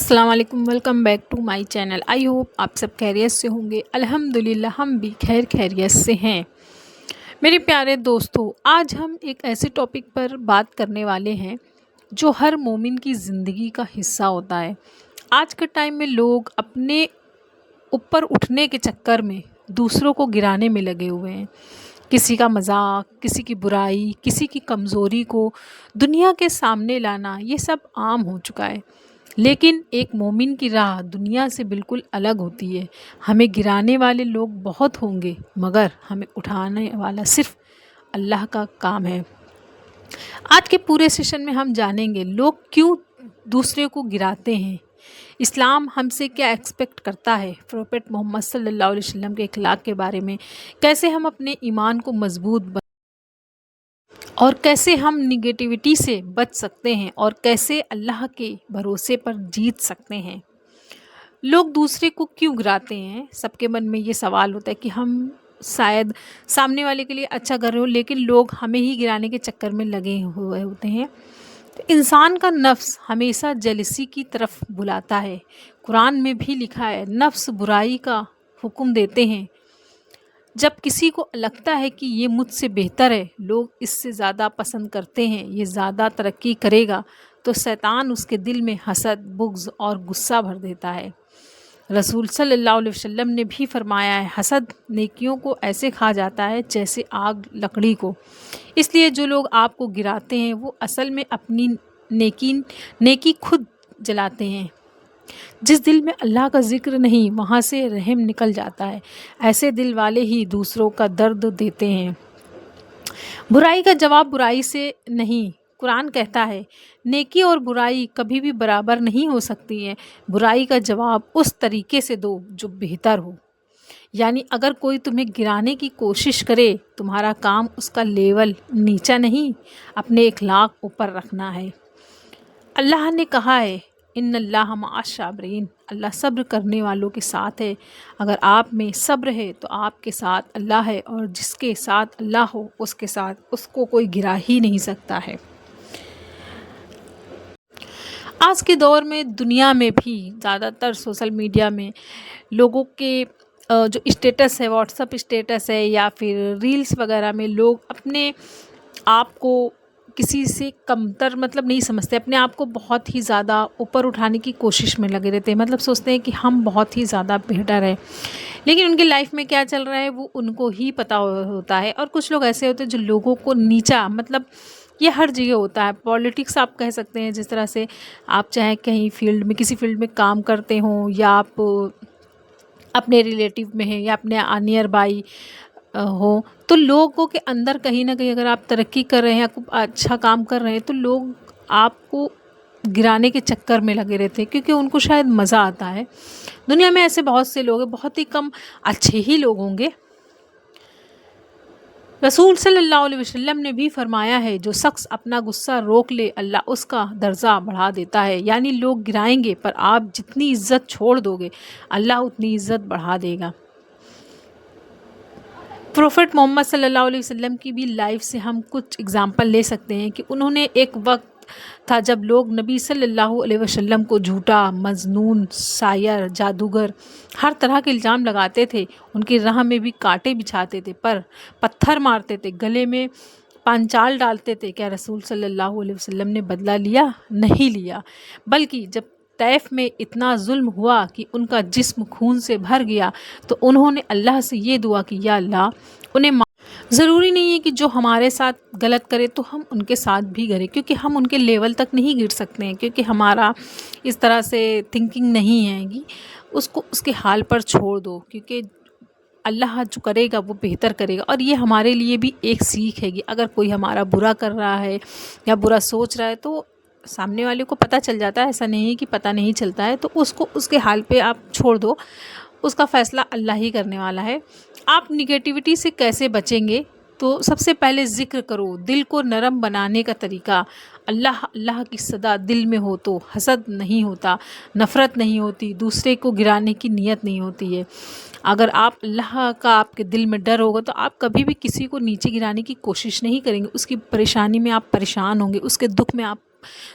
अस्सलाम वालेकुम, welcome back to my channel. I hope आप सब खैरियत से होंगे। अल्हम्दुलिल्लाह हम भी खैरियत से हैं। मेरे प्यारे दोस्तों, आज हम एक ऐसे टॉपिक पर बात करने वाले हैं जो हर मोमिन की ज़िंदगी का हिस्सा होता है। आज के टाइम में लोग अपने ऊपर उठने के चक्कर में दूसरों को गिराने में लगे हुए हैं। किसी का मजाक, किसी की बुराई, किसी की कमज़ोरी को दुनिया के सामने लाना, ये सब आम हो चुका है। लेकिन एक मोमिन की राह दुनिया से बिल्कुल अलग होती है। हमें गिराने वाले लोग बहुत होंगे, मगर हमें उठाने वाला सिर्फ अल्लाह का काम है। आज के पूरे सेशन में हम जानेंगे लोग क्यों दूसरे को गिराते हैं, इस्लाम हमसे क्या एक्सपेक्ट करता है, प्रोफेट मोहम्मद सल्लल्लाहु अलैहि वसल्लम के अखलाक के बारे में, कैसे हम अपने ईमान को मजबूत और कैसे हम निगेटिविटी से बच सकते हैं और कैसे अल्लाह के भरोसे पर जीत सकते हैं। लोग दूसरे को क्यों गिराते हैं? सबके मन में ये सवाल होता है कि हम शायद सामने वाले के लिए अच्छा कर रहे हो, लेकिन लोग हमें ही गिराने के चक्कर में लगे हुए होते हैं। तो इंसान का नफ्स हमेशा जेलसी की तरफ बुलाता है। कुरान में भी लिखा है, नफ्स बुराई का हुक्म देते हैं। जब किसी को लगता है कि ये मुझसे बेहतर है, लोग इससे ज़्यादा पसंद करते हैं, ये ज़्यादा तरक्की करेगा, तो शैतान उसके दिल में हसद, बुग़्ज़ और गुस्सा भर देता है। रसूल सल्लल्लाहु अलैहि वसल्लम ने भी फरमाया है, हसद नेकियों को ऐसे खा जाता है जैसे आग लकड़ी को। इसलिए जो लोग आपको गिराते हैं वो असल में अपनी नेकी खुद जलाते हैं। जिस दिल में अल्लाह का ज़िक्र नहीं, वहाँ से रहम निकल जाता है। ऐसे दिल वाले ही दूसरों का दर्द देते हैं। बुराई का जवाब बुराई से नहीं, कुरान कहता है नेकी और बुराई कभी भी बराबर नहीं हो सकती है। बुराई का जवाब उस तरीके से दो जो बेहतर हो। यानी अगर कोई तुम्हें गिराने की कोशिश करे, तुम्हारा काम उसका लेवल नीचा नहीं, अपने इखलाक ऊपर रखना है। अल्लाह ने कहा है, इन्नल्लाह मअस-साबिरीन, अल्लाह सब्र करने वालों के साथ है। अगर आप में सब्र है तो आपके साथ अल्लाह है, और जिसके साथ अल्लाह हो उसके साथ उसको कोई गिरा ही नहीं सकता है। आज के दौर में दुनिया में भी ज़्यादातर सोशल मीडिया में लोगों के जो स्टेटस है, व्हाट्सअप स्टेटस है या फिर रील्स वगैरह में, लोग अपने आप को किसी से कमतर नहीं समझते, अपने आप को बहुत ही ज़्यादा ऊपर उठाने की कोशिश में लगे रहते हैं। सोचते हैं कि हम बहुत ही ज़्यादा बेहतर हैं, लेकिन उनकी लाइफ में क्या चल रहा है वो उनको ही पता होता है। और कुछ लोग ऐसे होते हैं जो लोगों को नीचा, ये हर जगह होता है। पॉलिटिक्स आप कह सकते हैं, जिस तरह से आप चाहे कहीं फील्ड में, किसी फील्ड में काम करते हों, या आप अपने रिलेटिव में हैं या अपने नियर बाई हो, तो लोगों के अंदर कहीं ना कहीं अगर आप तरक्की कर रहे हैं या अच्छा काम कर रहे हैं, तो लोग आपको गिराने के चक्कर में लगे रहते हैं, क्योंकि उनको शायद मज़ा आता है। दुनिया में ऐसे बहुत से लोग हैं, बहुत ही कम अच्छे ही लोग होंगे। रसूल सल्लल्लाहु अलैहि वसल्लम ने भी फरमाया है, जो शख्स अपना गुस्सा रोक ले, अल्लाह उसका दर्जा बढ़ा देता है। यानी लोग गिराएंगे, पर आप जितनी इज़्ज़त छोड़ दोगे, अल्लाह उतनी इज़्ज़त बढ़ा देगा। प्रोफेट मोहम्मद सल्लल्लाहु अलैहि वसल्लम की भी लाइफ से हम कुछ एग्जांपल ले सकते हैं कि उन्होंने, एक वक्त था जब लोग नबी सल्लल्लाहु अलैहि वसल्लम को झूठा, मजनून, शायर, जादूगर, हर तरह के इल्ज़ाम लगाते थे। उनकी राह में भी कांटे बिछाते थे, पर पत्थर मारते थे, गले में पांचाल डालते थे। क्या रसूल सल्लल्लाहु अलैहि वसल्लम ने बदला लिया? नहीं लिया। बल्कि जब तैफ में इतना जुल्म हुआ कि उनका जिस्म खून से भर गया, तो उन्होंने अल्लाह से ये दुआ की, या अल्लाह उन्हें ज़रूरी नहीं है कि जो हमारे साथ गलत करे तो हम उनके साथ भी करें, क्योंकि हम उनके लेवल तक नहीं गिर सकते हैं, क्योंकि हमारा इस तरह से थिंकिंग नहीं है। उसको उसके हाल पर छोड़ दो, क्योंकि अल्लाह जो करेगा वो बेहतर करेगा। और ये हमारे लिए भी एक सीख है कि अगर कोई हमारा बुरा कर रहा है या बुरा सोच रहा है, तो सामने वाले को पता चल जाता है, ऐसा नहीं है कि पता नहीं चलता है। तो उसको उसके हाल पे आप छोड़ दो, उसका फ़ैसला अल्लाह ही करने वाला है। आप निगेटिविटी से कैसे बचेंगे? तो सबसे पहले ज़िक्र करो। दिल को नरम बनाने का तरीका, अल्लाह अल्लाह की सदा दिल में हो तो हसद नहीं होता, नफ़रत नहीं होती, दूसरे को गिराने की नीयत नहीं होती है। अगर आप अल्लाह का आपके दिल में डर होगा, तो आप कभी भी किसी को नीचे गिराने की कोशिश नहीं करेंगे। उसकी परेशानी में आप परेशान होंगे, उसके दुख में आप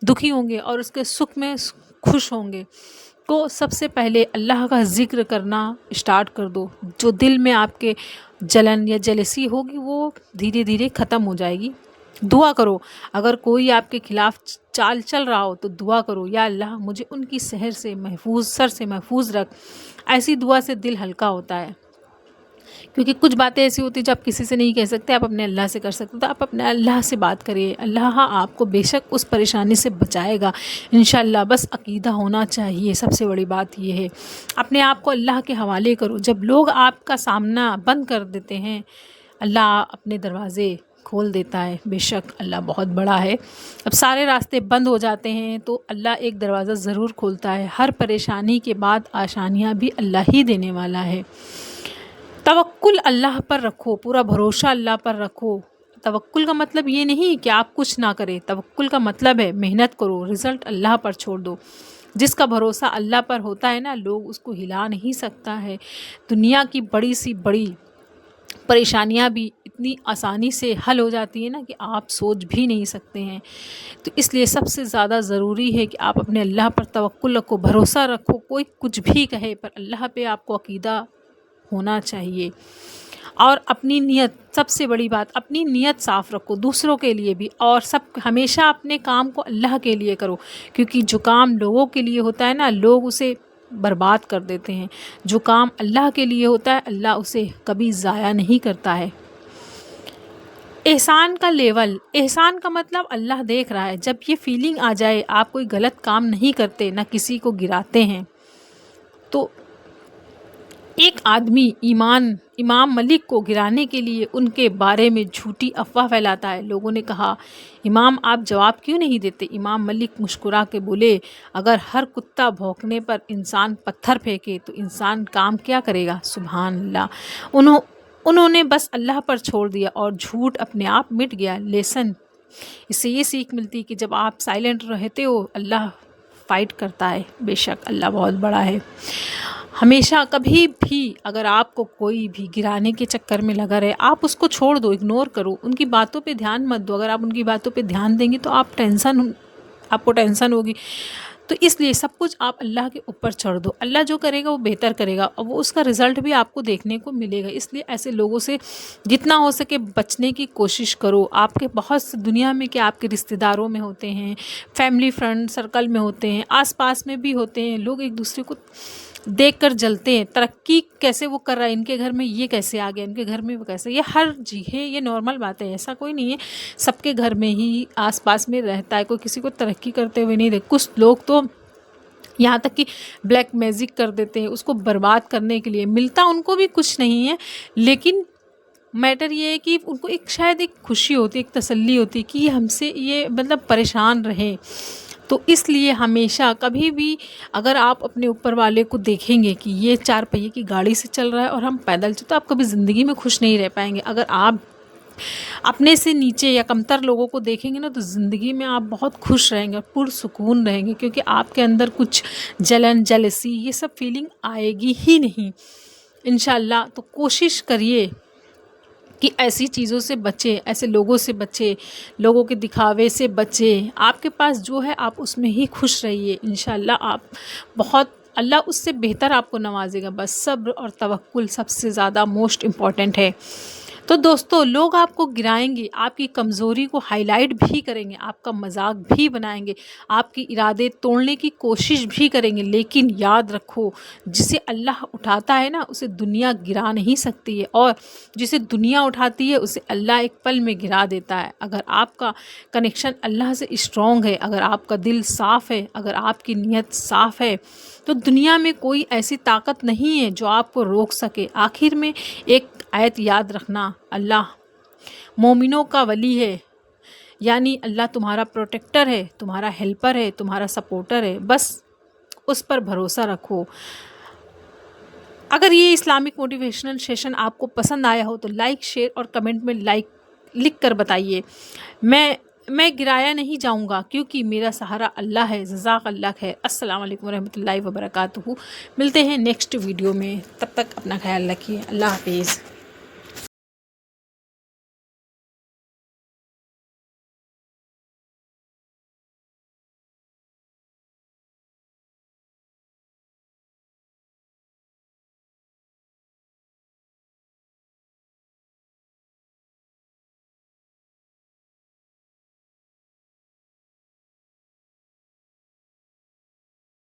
दुखी होंगे, और उसके सुख में خوش ہوں گے، تو سب سے پہلے اللہ کا ذکر کرنا اسٹارٹ کر دو. جو دل میں آپ کے جلن یا جیلسی ہوگی وہ دھیرے دھیرے ختم ہو جائے گی. دعا کرو، اگر کوئی آپ کے خلاف چال چل رہا ہو تو دعا کرو، یا اللہ مجھے ان کی سحر سے محفوظ، سر سے محفوظ رکھ. ایسی دعا سے دل ہلکا ہوتا ہے، کیونکہ کچھ باتیں ایسی ہوتی ہیں جو آپ کسی سے نہیں کہہ سکتے، آپ اپنے اللہ سے کر سکتے ہو. تو آپ اپنے اللہ سے بات کریے، اللہ آپ کو بے شک اس پریشانی سے بچائے گا انشاءاللہ. بس عقیدہ ہونا چاہیے، سب سے بڑی بات یہ ہے. اپنے آپ کو اللہ کے حوالے کرو. جب لوگ آپ کا سامنا بند کر دیتے ہیں، اللہ اپنے دروازے کھول دیتا ہے. بے شک اللہ بہت بڑا ہے. اب سارے راستے بند ہو جاتے ہیں تو اللہ ایک دروازہ ضرور کھولتا ہے. ہر پریشانی کے بعد آسانیاں بھی اللہ ہی دینے والا ہے. توکل اللہ پر رکھو، پورا بھروسہ اللہ پر رکھو. توکل کا مطلب یہ نہیں کہ آپ کچھ نہ کریں، توکل کا مطلب ہے محنت کرو، رزلٹ اللہ پر چھوڑ دو. جس کا بھروسہ اللہ پر ہوتا ہے نا، لوگ اس کو ہلا نہیں سکتا ہے. دنیا کی بڑی سی بڑی پریشانیاں بھی اتنی آسانی سے حل ہو جاتی ہیں نا کہ آپ سوچ بھی نہیں سکتے ہیں. تو اس لیے سب سے زیادہ ضروری ہے کہ آپ اپنے اللہ پر توکل رکھو، بھروسہ رکھو. کوئی کچھ بھی کہے پر اللہ پہ آپ کو عقیدہ ہونا چاہیے. اور اپنی نیت، سب سے بڑی بات، اپنی نیت صاف رکھو دوسروں کے لیے بھی. اور ہمیشہ اپنے کام کو اللہ کے لیے کرو، کیونکہ جو کام لوگوں کے لیے ہوتا ہے نا، لوگ اسے برباد کر دیتے ہیں. جو کام اللہ کے لیے ہوتا ہے اللہ اسے کبھی ضائع نہیں کرتا ہے. احسان کا لیول، احسان کا مطلب اللہ دیکھ رہا ہے. جب یہ فیلنگ آ جائے آپ کوئی غلط کام نہیں کرتے، نہ کسی کو گراتے ہیں. تو ایک آدمی امام ملک کو گرانے کے لیے ان کے بارے میں جھوٹی افواہ پھیلاتا ہے. لوگوں نے کہا امام آپ جواب کیوں نہیں دیتے؟ امام ملک مسکرا کے بولے اگر ہر کتا بھونکنے پر انسان پتھر پھینکے تو انسان کام کیا کرے گا؟ سبحان اللہ. انہوں نے بس اللہ پر چھوڑ دیا اور جھوٹ اپنے آپ مٹ گیا. لیسن، اس سے یہ سیکھ ملتی کہ جب آپ سائلنٹ رہتے ہو اللہ فائٹ کرتا ہے. بے شک اللہ بہت بڑا ہے. ہمیشہ کبھی بھی اگر آپ کو کوئی بھی گرانے کے چکر میں لگا رہے، آپ اس کو چھوڑ دو، اگنور کرو. ان کی باتوں پہ دھیان مت دو. اگر آپ ان کی باتوں پہ دھیان دیں گے تو آپ کو ٹینشن ہوگی. تو اس لیے سب کچھ آپ اللہ کے اوپر چھوڑ دو. اللہ جو کرے گا وہ بہتر کرے گا اور وہ اس کا رزلٹ بھی آپ کو دیکھنے کو ملے گا. اس لیے ایسے لوگوں سے جتنا ہو سکے بچنے کی کوشش کرو. آپ کے بہت سے دنیا میں کہ آپ کے رشتہ داروں میں ہوتے ہیں، فیملی فرینڈ سرکل میں ہوتے ہیں، آس پاس میں بھی ہوتے ہیں. لوگ ایک دوسرے کو دیکھ کر جلتے ہیں. ترقی کیسے وہ کر رہا ہے، ان کے گھر میں یہ کیسے آ گیا، ان کے گھر میں وہ کیسے. یہ ہر جگہ یہ نارمل بات ہے، ایسا کوئی نہیں ہے. سب کے گھر میں ہی آس پاس میں رہتا ہے. کوئی کسی کو ترقی کرتے ہوئے نہیں دیکھ. کچھ لوگ تو یہاں تک کہ بلیک میجک کر دیتے ہیں اس کو برباد کرنے کے لیے. ملتا ان کو بھی کچھ نہیں ہے، لیکن میٹر یہ ہے کہ ان کو شاید ایک خوشی ہوتی ہے، ایک تسلی ہوتی ہے کہ یہ ہم سے یہ مطلب پریشان رہیں. تو اس لیے ہمیشہ کبھی بھی اگر آپ اپنے اوپر والے کو دیکھیں گے کہ یہ 4 پہیے کی گاڑی سے چل رہا ہے اور ہم پیدل چلتے، تو آپ کبھی زندگی میں خوش نہیں رہ پائیں گے. اگر آپ اپنے سے نیچے یا کمتر لوگوں کو دیکھیں گے نا تو زندگی میں آپ بہت خوش رہیں گے اور پرسکون رہیں گے، کیونکہ آپ کے اندر کچھ جلن، جیلسی یہ سب فیلنگ آئے گی ہی نہیں انشاءاللہ. تو کوشش کریے کہ ایسی چیزوں سے بچے، ایسے لوگوں سے بچے، لوگوں کے دکھاوے سے بچے. آپ کے پاس جو ہے آپ اس میں ہی خوش رہیے. انشاءاللہ آپ اللہ اس سے بہتر آپ کو نوازے گا. بس صبر اور توکل سب سے زیادہ موسٹ امپورٹنٹ ہے. تو دوستو، لوگ آپ کو گرائیں گے، آپ کی کمزوری کو ہائی لائٹ بھی کریں گے، آپ کا مذاق بھی بنائیں گے، آپ کی ارادے توڑنے کی کوشش بھی کریں گے. لیکن یاد رکھو جسے اللہ اٹھاتا ہے نا اسے دنیا گرا نہیں سکتی ہے، اور جسے دنیا اٹھاتی ہے اسے اللہ ایک پل میں گرا دیتا ہے. اگر آپ کا کنیکشن اللہ سے اسٹرانگ ہے، اگر آپ کا دل صاف ہے، اگر آپ کی نیت صاف ہے، تو دنیا میں کوئی ایسی طاقت نہیں ہے جو آپ کو روک سکے. آخر میں ایک آیت یاد رکھنا، اللہ مومنوں کا ولی ہے، یعنی اللہ تمہارا پروٹیکٹر ہے، تمہارا ہیلپر ہے، تمہارا سپورٹر ہے. بس اس پر بھروسہ رکھو. اگر یہ اسلامک موٹیویشنل سیشن آپ کو پسند آیا ہو تو لائک، شیئر اور کمنٹ میں لائک لکھ کر بتائیے. میں گرایا نہیں جاؤں گا کیونکہ میرا سہارا اللہ ہے. جزاک اللہ خیر. السلام علیکم ورحمۃ اللہ وبرکاتہ. ملتے ہیں نیکسٹ ویڈیو میں، تب تک اپنا خیال رکھیے. اللہ حافظ.